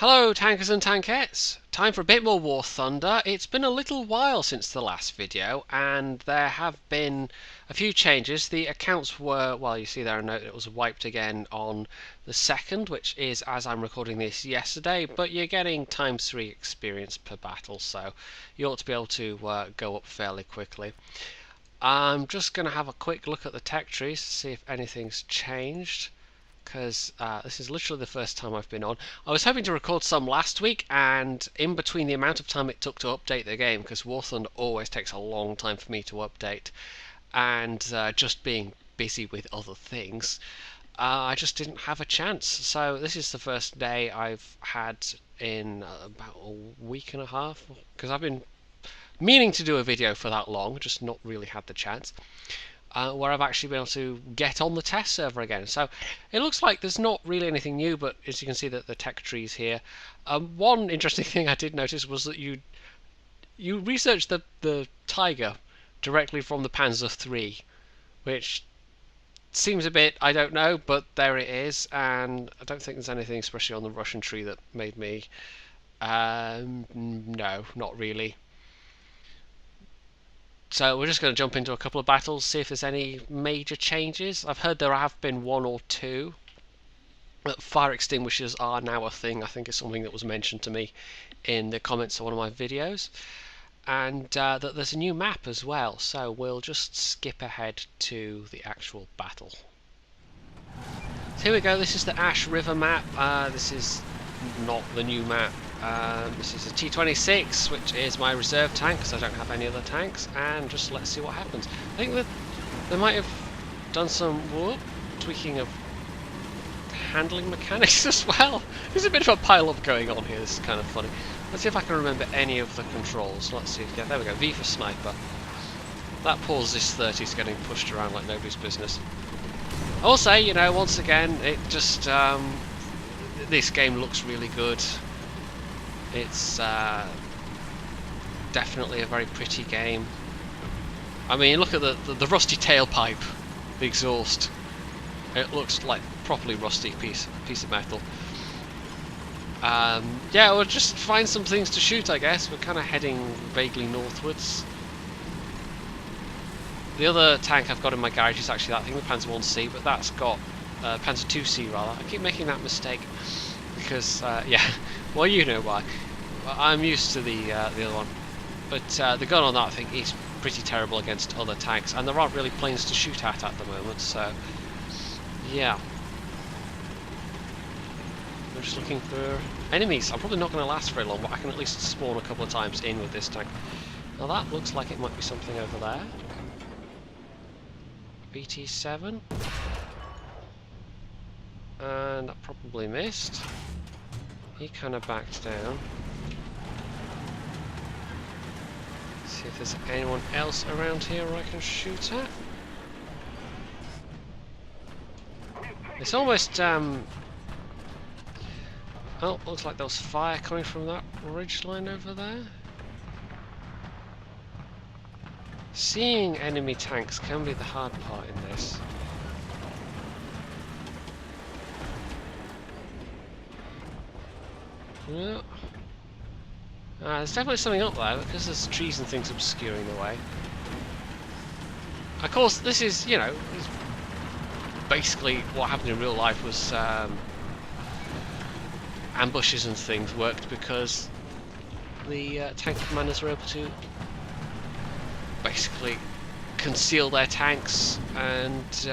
Hello tankers and tankettes! Time for a bit more War Thunder. It's been a little while since the last video and there have been a few changes. The accounts were, well, you see there a note that it was wiped again on the 2nd, which is as I'm recording this yesterday, but you're getting ×3 experience per battle, so you ought to be able to go up fairly quickly. I'm just going to have a quick look at the tech trees to see if anything's changed, because this is literally the first time I've been on. I was hoping to record some last week, and in between the amount of time it took to update the game, because War Thunder always takes a long time for me to update, and just being busy with other things, I just didn't have a chance. So this is the first day I've had in about a week and a half, because I've been meaning to do a video for that long, just not really had the chance. Where I've actually been able to get on the test server again. So it looks like there's not really anything new, but as you can see that the tech trees here. One interesting thing I did notice was that you researched the Tiger directly from the Panzer III, which seems a bit, I don't know, but there it is, and I don't think there's anything especially on the Russian tree that made me no, not really. So we're just going to jump into a couple of battles, see if there's any major changes. I've heard there have been one or two. Fire extinguishers are now a thing. I think it's something that was mentioned to me in the comments of one of my videos. And that there's a new map as well. So we'll just skip ahead to the actual battle. So here we go. This is the Ash River map. This is not the new map. This is a T26, which is my reserve tank because I don't have any other tanks, and just let's see what happens. I think that they might have done some tweaking of handling mechanics as well. There's a bit of a pile-up going on here. This is kind of funny. Let's see if I can remember any of the controls. Let's see. Yeah, there we go. V for sniper. That poor ZIS-30 is getting pushed around like nobody's business. I will say, you know, once again, it just this game looks really good. It's definitely a very pretty game. I mean, look at the rusty tailpipe, the exhaust. It looks like properly rusty piece of metal. Yeah, we'll just find some things to shoot, I guess. We're kind of heading vaguely northwards. The other tank I've got in my garage is actually that thing, the Panzer 1C, but that's got Panzer 2C rather. I keep making that mistake because, yeah, well, you know why. I'm used to the other one, but the gun on that thing is pretty terrible against other tanks, and there aren't really planes to shoot at the moment, so yeah. I'm just looking for enemies. I'm probably not going to last very long, but I can at least spawn a couple of times in with this tank. Now that looks like it might be something over there. BT7. And I probably missed. He kind of backed down. See if there's anyone else around here I can shoot at. It's almost oh, looks like there was fire coming from that ridge line over there. Seeing enemy tanks can be the hard part in this. Yeah. There's definitely something up there because there's trees and things obscuring the way. Of course, this is, you know, basically what happened in real life was ambushes and things worked because the tank commanders were able to basically conceal their tanks, and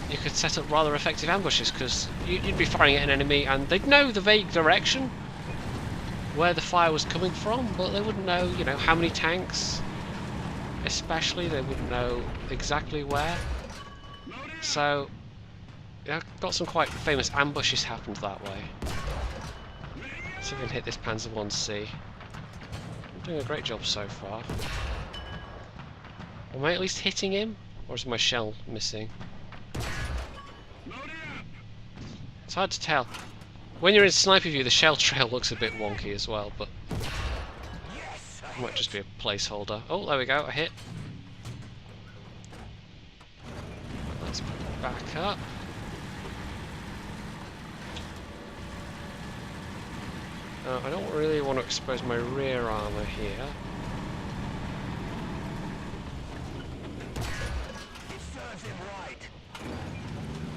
you could set up rather effective ambushes because you'd be firing at an enemy and they'd know the vague direction where the fire was coming from, but they wouldn't know, you know, how many tanks, especially. They wouldn't know exactly where. So yeah, got some quite famous ambushes happened that way. Let's see if we can hit this Panzer 1C. I'm doing a great job so far. Am I at least hitting him, or is my shell missing? It's hard to tell. When you're in sniper view, the shell trail looks a bit wonky as well, but it might just be a placeholder. Oh, there we go, a hit. Let's back up. I don't really want to expose my rear armour here.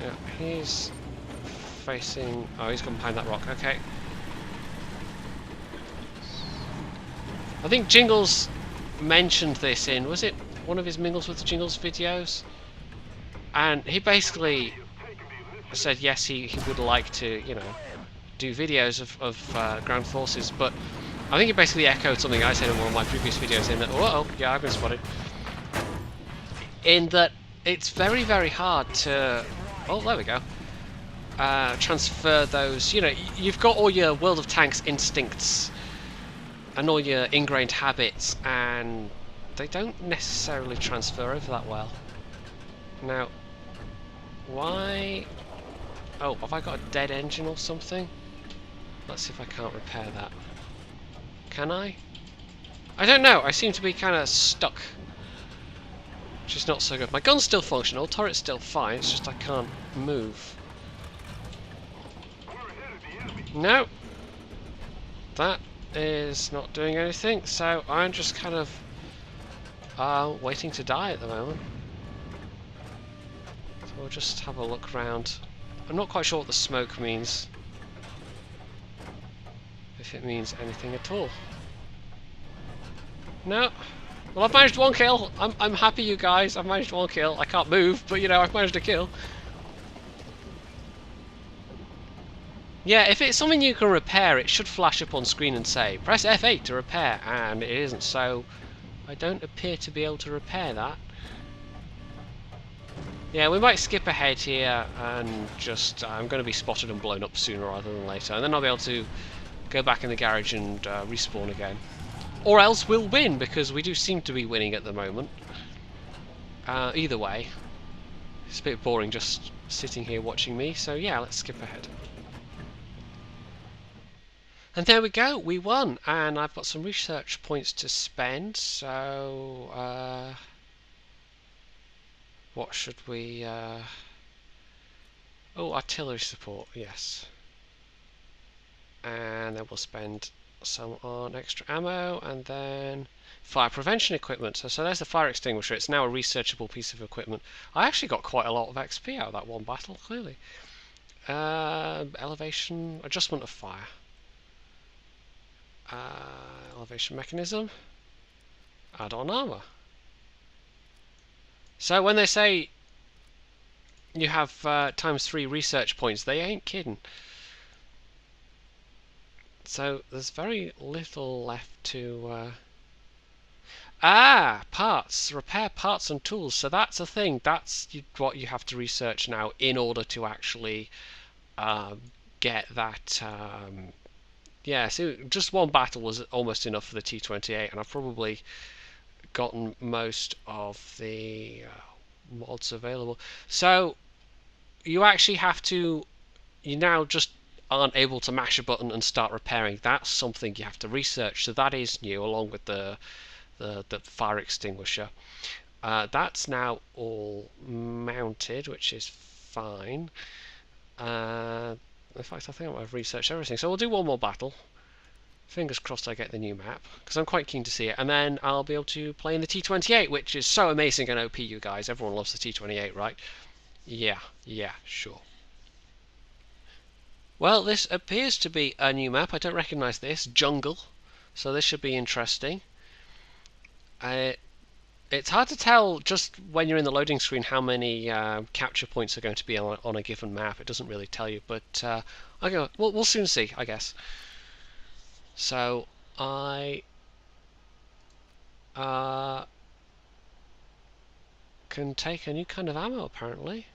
Yeah, he's facing... Oh, he's gone behind that rock. Okay. I think Jingles mentioned this in... Was it one of his Mingles with the Jingles videos? And he basically said yes, he would like to, you know, do videos of ground forces, but I think he basically echoed something I said in one of my previous videos in that, oh, yeah, I've been spotted. In that it's very, very hard to... Oh, there we go. Transfer those, you know, you've got all your World of Tanks instincts and all your ingrained habits, and they don't necessarily transfer over that well. Now, why... Oh, have I got a dead engine or something? Let's see if I can't repair that. Can I? I don't know, I seem to be kind of stuck. Which is not so good. My gun's still functional, turret's still fine, it's just I can't move. No! That is not doing anything, so I'm just kind of waiting to die at the moment. So we'll just have a look around. I'm not quite sure what the smoke means. If it means anything at all. No. Well, I've managed one kill. I'm happy, you guys. I've managed one kill. I can't move, but you know, I've managed a kill. Yeah, if it's something you can repair, it should flash up on screen and say, press F8 to repair, and it isn't, so I don't appear to be able to repair that. Yeah, we might skip ahead here and just... I'm going to be spotted and blown up sooner rather than later, and then I'll be able to go back in the garage and respawn again. Or else we'll win, because we do seem to be winning at the moment. Either way, it's a bit boring just sitting here watching me, so yeah, let's skip ahead. And there we go, we won, and I've got some research points to spend, so what should we... Oh, artillery support, yes. And then we'll spend some on extra ammo, and then fire prevention equipment. So there's the fire extinguisher. It's now a researchable piece of equipment. I actually got quite a lot of XP out of that one battle, clearly. Elevation, adjustment of fire. Elevation mechanism. Add-on armor. So when they say you have ×3 research points, they ain't kidding. So there's very little left to... parts! Repair parts and tools. So that's a thing. That's what you have to research now in order to actually get that... Yeah, so just one battle was almost enough for the T-28, and I've probably gotten most of the mods available. So you actually have to... You now just aren't able to mash a button and start repairing. That's something you have to research. So that is new, along with the fire extinguisher. That's now all mounted, which is fine. In fact, I think I've researched everything. So we'll do one more battle. Fingers crossed I get the new map, because I'm quite keen to see it. And then I'll be able to play in the T-28, which is so amazing and OP, you guys. Everyone loves the T-28, right? Yeah, sure. Well, this appears to be a new map. I don't recognise this. Jungle. So this should be interesting. It's hard to tell just when you're in the loading screen how many capture points are going to be on a given map. It doesn't really tell you, but okay, we'll soon see, I guess. So I can take a new kind of ammo, apparently.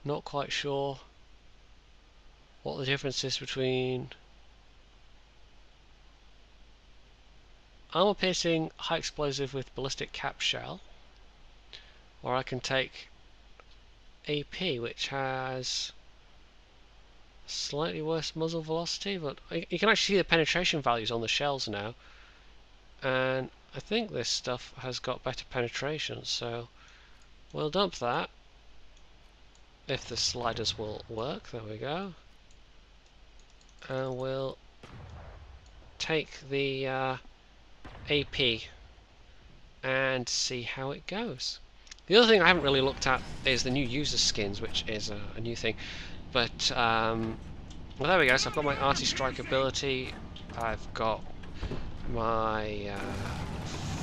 Not quite sure what the difference is between armor piercing high explosive with ballistic cap shell, or I can take AP, which has slightly worse muzzle velocity, but you can actually see the penetration values on the shells now, and I think this stuff has got better penetration, so we'll dump that if the sliders will work. There we go, and we'll take the AP and see how it goes. The other thing I haven't really looked at is the new user skins, which is a new thing. But well, there we go. So I've got my arty strike ability. I've got my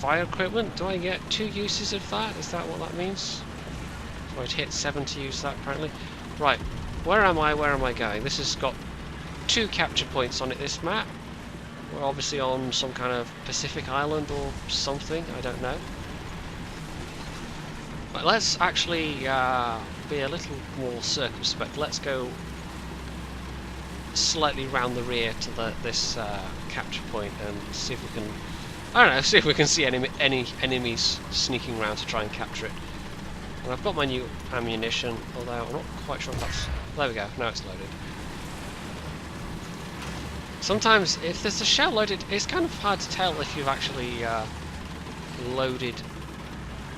fire equipment. Do I get 2 uses of that? Is that what that means? So I'd hit 7 to use that apparently. Right, where am I? Where am I going? This has got 2 capture points on it, this map. We're obviously on some kind of Pacific island or something, I don't know. But let's actually be a little more circumspect. Let's go slightly round the rear to this capture point and see if we can, I don't know, see if we can see any enemies sneaking around to try and capture it. And I've got my new ammunition, although I'm not quite sure if that's, there we go, now it's loaded. Sometimes if there's a shell loaded, it's kind of hard to tell if you've actually loaded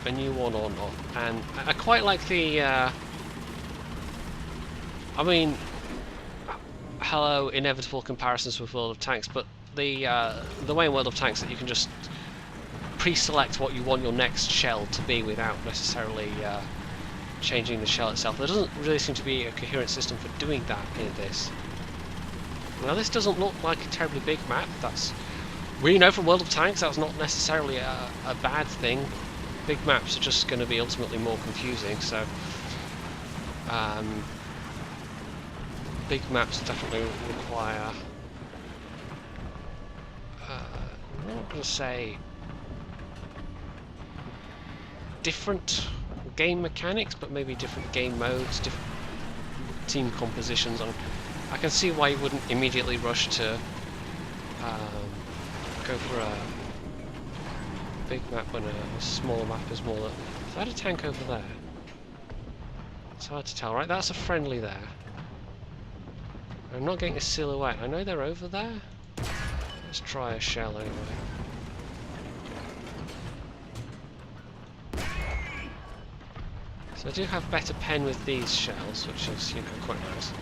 a new one or not. And I quite like the I mean, hello inevitable comparisons with World of Tanks, but the way in World of Tanks that you can just pre-select what you want your next shell to be without necessarily changing the shell itself. There doesn't really seem to be a coherent system for doing that in this. Now this doesn't look like a terribly big map. That's, we know from World of Tanks that's not necessarily a bad thing. Big maps are just going to be ultimately more confusing, so big maps definitely require, I'm not going to say different game mechanics, but maybe different game modes, different team compositions. I can see why you wouldn't immediately rush to go for a big map when a smaller map is more. Is that a tank over there? It's hard to tell, right? That's a friendly there. I'm not getting a silhouette. I know they're over there. Let's try a shell anyway. So I do have better pen with these shells, which is, you know, quite nice.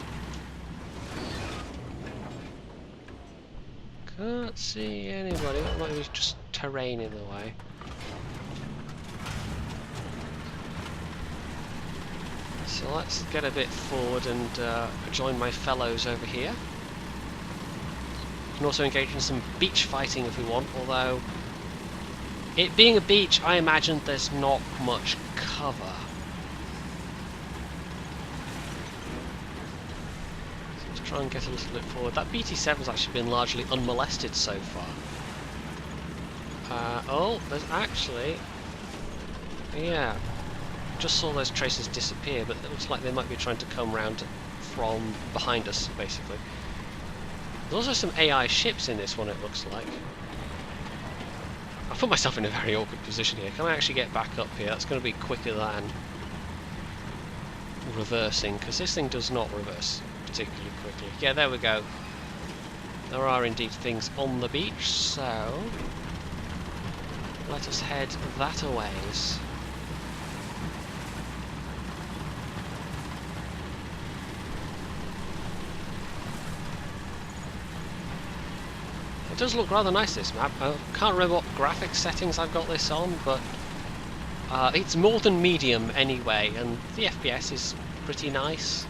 Can't see anybody. That might be just terrain in the way. So let's get a bit forward and join my fellows over here. We can also engage in some beach fighting if we want, although it being a beach, I imagine there's not much cover. Try and get a little bit forward. That BT-7's actually been largely unmolested so far. Oh, there's actually, yeah, just saw those traces disappear, but it looks like they might be trying to come round from behind us, basically. There's also some AI ships in this one, it looks like. I've put myself in a very awkward position here. Can I actually get back up here? That's going to be quicker than reversing, because this thing does not reverse particularly quickly. Yeah, there we go. There are indeed things on the beach, so let us head that a ways. It does look rather nice, this map. I can't remember what graphics settings I've got this on, but it's more than medium anyway, and the FPS is pretty nice.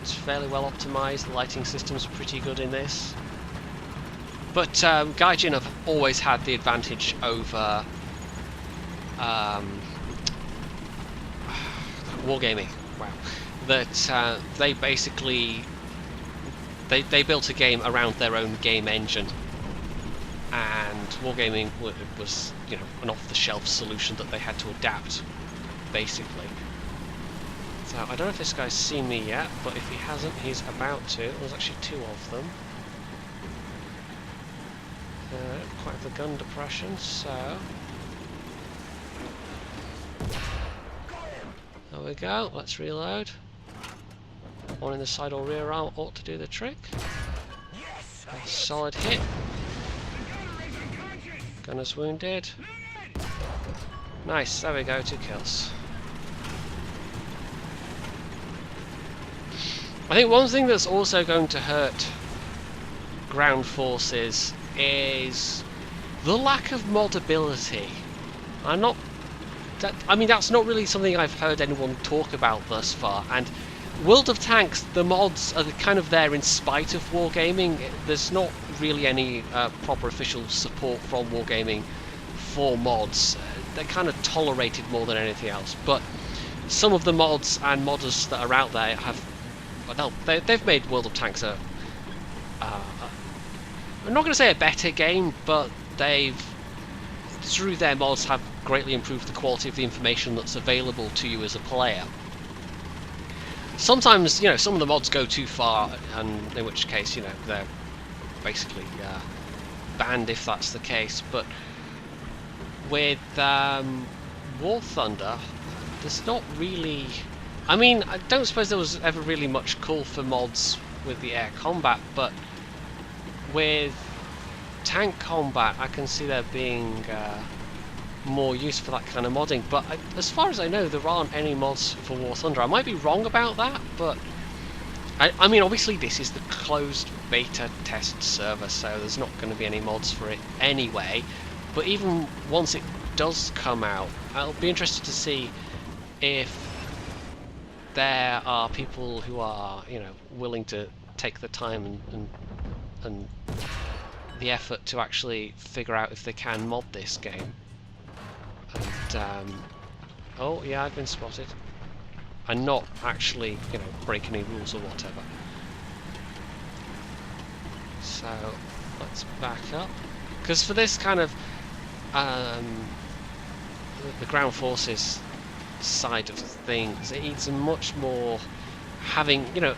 It's fairly well optimised, the lighting system's pretty good in this. But Gaijin have always had the advantage over Wargaming. Wow. That they basically they built a game around their own game engine, and Wargaming was, you know, an off-the-shelf solution that they had to adapt, basically. So I don't know if this guy's seen me yet, but if he hasn't, he's about to. There's actually 2 of them. Quite the gun depression, so there we go. Let's reload. One in the side or rear arm ought to do the trick. A solid hit. Gunner's wounded. Nice, there we go, 2 kills. I think one thing that's also going to hurt ground forces is the lack of modability. I mean, that's not really something I've heard anyone talk about thus far, and World of Tanks, the mods are kind of there in spite of Wargaming. There's not really any proper official support from Wargaming for mods. They're kind of tolerated more than anything else, but some of the mods and modders that are out there have, well, they've made World of Tanks I'm not going to say a better game, but they've, through their mods, have greatly improved the quality of the information that's available to you as a player. Sometimes, you know, some of the mods go too far, and in which case, you know, they're basically banned if that's the case. But with War Thunder, there's not really... I mean, I don't suppose there was ever really much call for mods with the air combat, but with tank combat, I can see there being more use for that kind of modding. But as far as I know, there aren't any mods for War Thunder. I might be wrong about that, but I mean, obviously this is the closed beta test server, so there's not going to be any mods for it anyway. But even once it does come out, I'll be interested to see if there are people who are, you know, willing to take the time and the effort to actually figure out if they can mod this game. And oh yeah, I've been spotted. And not actually, you know, break any rules or whatever. So let's back up, because for this kind of the ground forces side of things, it needs a much more having, you know,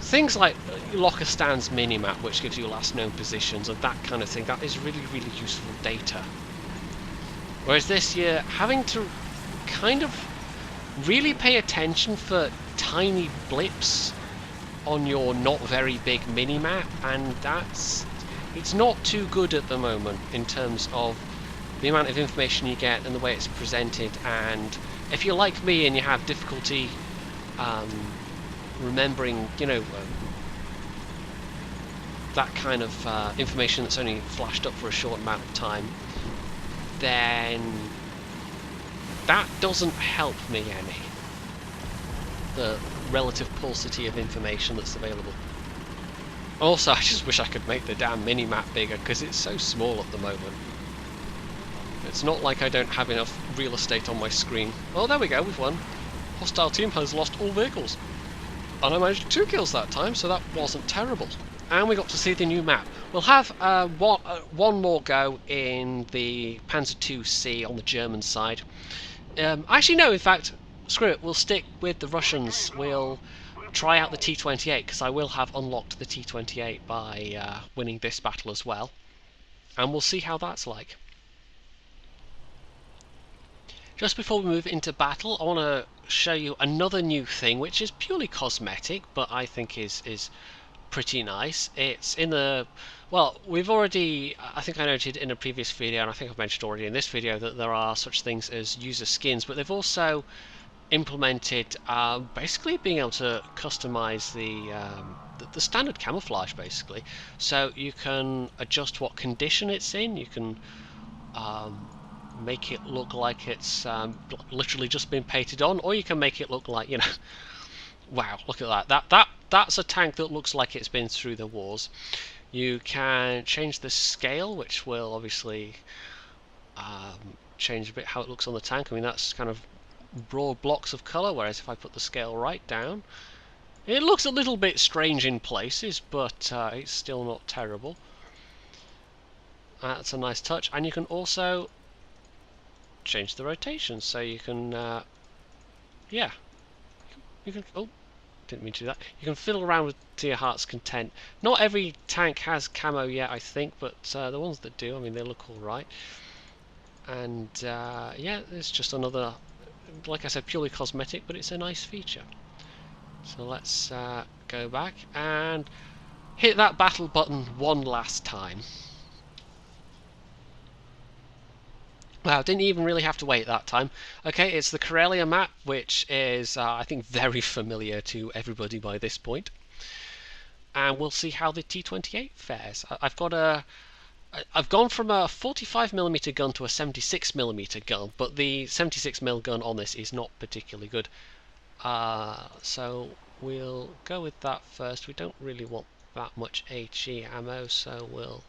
things like Locker Stand's minimap, which gives you last known positions and that kind of thing. That is really, really useful data. Whereas this year, having to kind of really pay attention for tiny blips on your not very big minimap, and it's not too good at the moment in terms of the amount of information you get and the way it's presented. And if you're like me and you have difficulty remembering, you know, that kind of information that's only flashed up for a short amount of time, then that doesn't help me any. The relative paucity of information that's available. Also, I just wish I could make the damn mini-map bigger, because it's so small at the moment. It's not like I don't have enough real estate on my screen. Oh, there we go, we've won. Hostile team has lost all vehicles. And I managed 2 kills that time, so that wasn't terrible. And we got to see the new map. We'll have one more go in the Panzer II-C on the German side. Actually, no, in fact, screw it, we'll stick with the Russians. We'll try out the T-28, because I will have unlocked the T-28 by winning this battle as well. And we'll see how that's like. Just before we move into battle, I want to show you another new thing, which is purely cosmetic, but I think is pretty nice. It's in the... Well, we've already... I think I noted in a previous video, and I think I've mentioned already in this video, that there are such things as user skins, but they've also implemented basically being able to customize the standard camouflage, basically. So you can adjust what condition it's in, you can make it look like it's literally just been painted on, or you can make it look like, you know, wow, look at that. That's a tank that looks like it's been through the wars. You can change the scale, which will obviously change a bit how it looks on the tank. I mean, that's kind of broad blocks of colour, whereas if I put the scale right down, it looks a little bit strange in places, but it's still not terrible. That's a nice touch. And you can also change the rotation, so you can yeah, you can, oh, didn't mean to do that. You can fiddle around with to your heart's content. Not every tank has camo yet, I think, but the ones that do, I mean, they look all right. And yeah, it's just another, like I said, purely cosmetic, but it's a nice feature. So let's go back and hit that battle button one last time. Wow, didn't even really have to wait that time. Okay, it's the Karelia map, which is, I think, very familiar to everybody by this point. and we'll see how the T28 fares. I've gone from a 45mm gun to a 76mm gun, but the 76mm gun on this is not particularly good. So we'll go with that first. We don't really want that much HE ammo, so we'll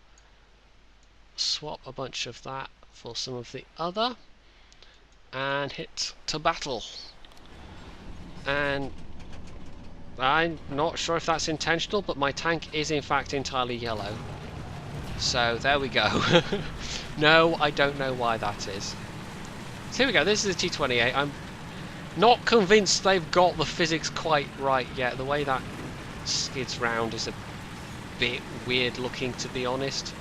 swap a bunch of that for some of the other and hit to battle. And I'm not sure if that's intentional, but my tank is in fact entirely yellow. So there we go. No, I don't know why that is. So here we go, this is the T28. I'm not convinced they've got the physics quite right yet. The way that skids round is a bit weird looking, to be honest.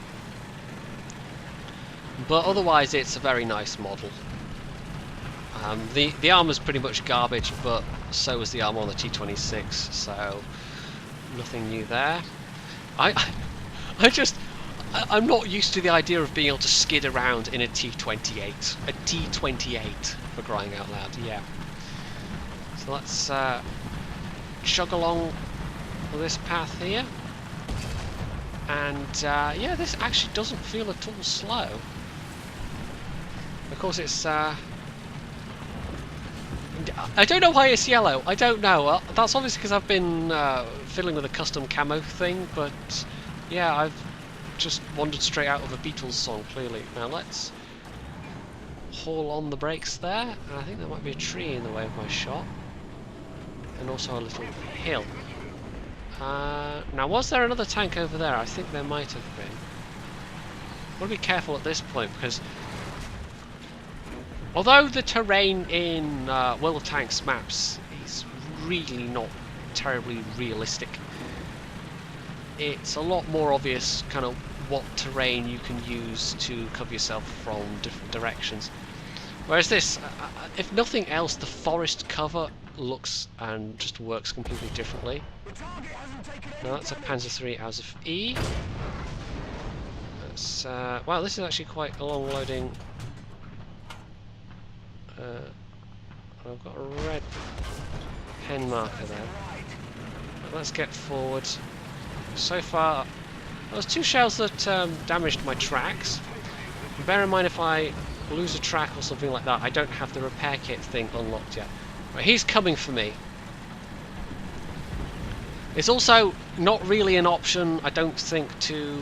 But otherwise it's a very nice model. The armour's pretty much garbage, but so was the armour on the T26, so nothing new there. I'm not used to the idea of being able to skid around in a T28. A T28, for crying out loud, yeah. So let's chug along this path here. And yeah, this actually doesn't feel at all slow. Of course it's... I don't know why it's yellow, I don't know. That's obviously because I've been fiddling with a custom camo thing, but yeah, I've just wandered straight out of a Beatles song, clearly. Now let's haul on the brakes there, and I think there might be a tree in the way of my shot, and also a little hill. Now was there another tank over there? I think there might have been. I've got to be careful at this point, because although the terrain in World of Tanks maps is really not terribly realistic, it's a lot more obvious kind of what terrain you can use to cover yourself from different directions. Whereas this, if nothing else, the forest cover looks and just works completely differently. Now that's a Panzer III out of E. That's, wow, this is actually quite a long loading. I've got a red pen marker there. Let's get forward. So far, there was 2 shells that damaged my tracks. Bear in mind, if I lose a track or something like that, I don't have the repair kit thing unlocked yet. Right, he's coming for me. It's also not really an option, I don't think, to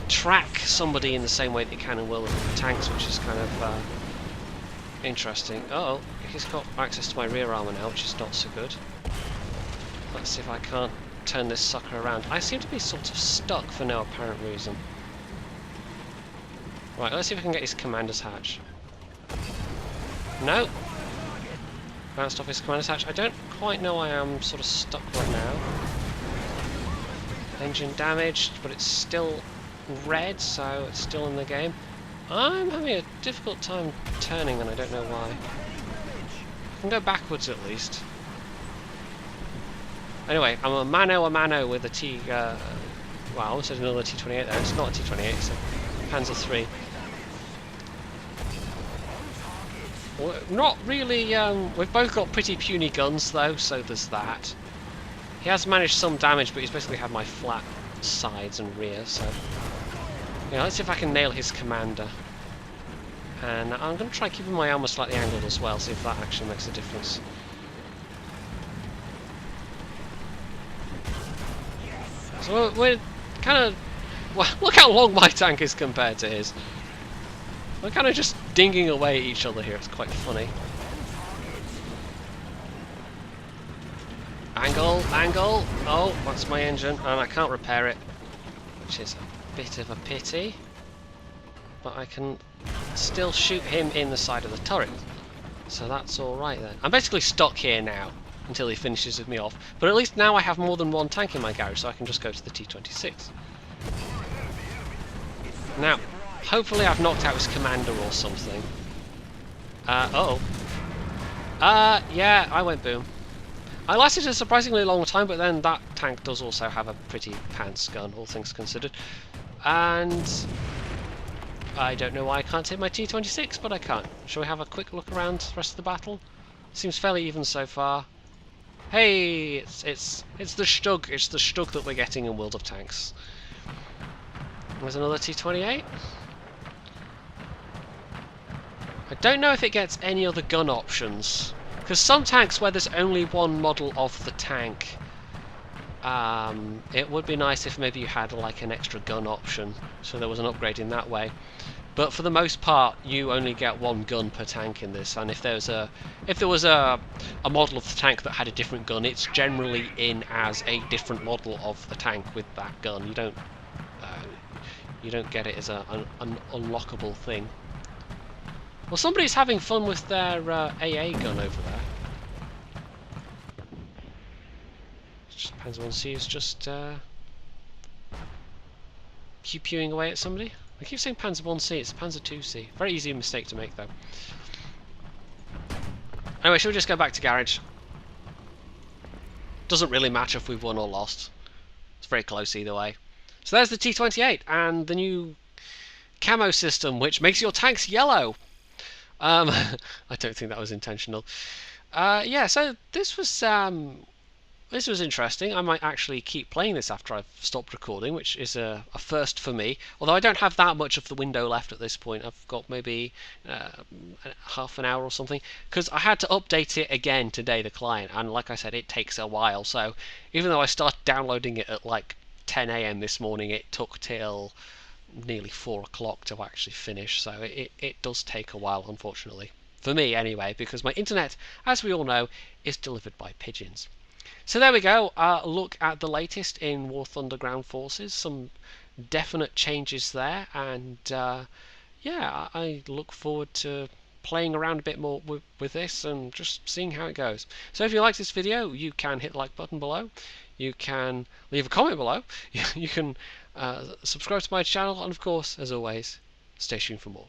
track somebody in the same way that you can in World of Tanks, which is kind of interesting. Uh-oh, he's got access to my rear armour now, which is not so good. Let's see if I can't turn this sucker around. I seem to be sort of stuck for no apparent reason. Right, let's see if I can get his commander's hatch. No! Bounced off his commander's hatch. I don't quite know why I'm sort of stuck right now. Engine damaged, but it's still red, so it's still in the game. I'm having a difficult time turning, and I don't know why. I can go backwards at least. Anyway, I'm a mano with a T... well, I almost said another T28 there. It's not a T28, it's a Panzer III. Well, not really... we've both got pretty puny guns, though, so there's that. He has managed some damage, but he's basically had my flat sides and rear, so... Yeah, let's see if I can nail his commander. And I'm going to try keeping my armour slightly angled as well, see if that actually makes a difference. So we're kind of... Well, look how long my tank is compared to his. We're kind of just dinging away at each other here, it's quite funny. Angle, angle! Oh, that's my engine, and I can't repair it, which is a bit of a pity. But I can still shoot him in the side of the turret, so that's alright then. I'm basically stuck here now until he finishes with me off, but at least now I have more than one tank in my garage, so I can just go to the T26. Now, hopefully I've knocked out his commander or something. Uh-oh. Yeah, I went boom. I lasted a surprisingly long time, but then that tank does also have a pretty pants gun, all things considered. And I don't know why I can't hit my T26, but I can't. Shall we have a quick look around the rest of the battle? Seems fairly even so far. Hey, it's the Stug. It's the Stug that we're getting in World of Tanks. There's another T-28. I don't know if it gets any other gun options, because some tanks where there's only one model of the tank, it would be nice if maybe you had like an extra gun option, so there was an upgrade in that way. But for the most part, you only get one gun per tank in this, and if there was a model of the tank that had a different gun, it's generally in as a different model of the tank with that gun. You don't get it as an unlockable thing. Well, somebody's having fun with their AA gun over there. Panzer 1C is just pew-pewing away at somebody. I keep saying Panzer 1C, it's Panzer 2C. Very easy mistake to make, though. Anyway, shall we just go back to garage? Doesn't really matter if we've won or lost. It's very close either way. So there's the T-28 and the new camo system, which makes your tanks yellow. I don't think that was intentional. Yeah, so this was interesting. I might actually keep playing this after I've stopped recording, which is a first for me. Although I don't have that much of the window left at this point. I've got maybe half an hour or something, because I had to update it again today, the client, and like I said, it takes a while. So even though I started downloading it at like 10 AM this morning, it took till nearly 4 o'clock to actually finish, so it does take a while, unfortunately. For me, anyway, because my internet, as we all know, is delivered by pigeons. So there we go, look at the latest in War Thunder Ground Forces, some definite changes there, and yeah, I look forward to playing around a bit more with this and just seeing how it goes. So if you like this video, you can hit the like button below, you can leave a comment below, you can subscribe to my channel, and of course, as always, stay tuned for more.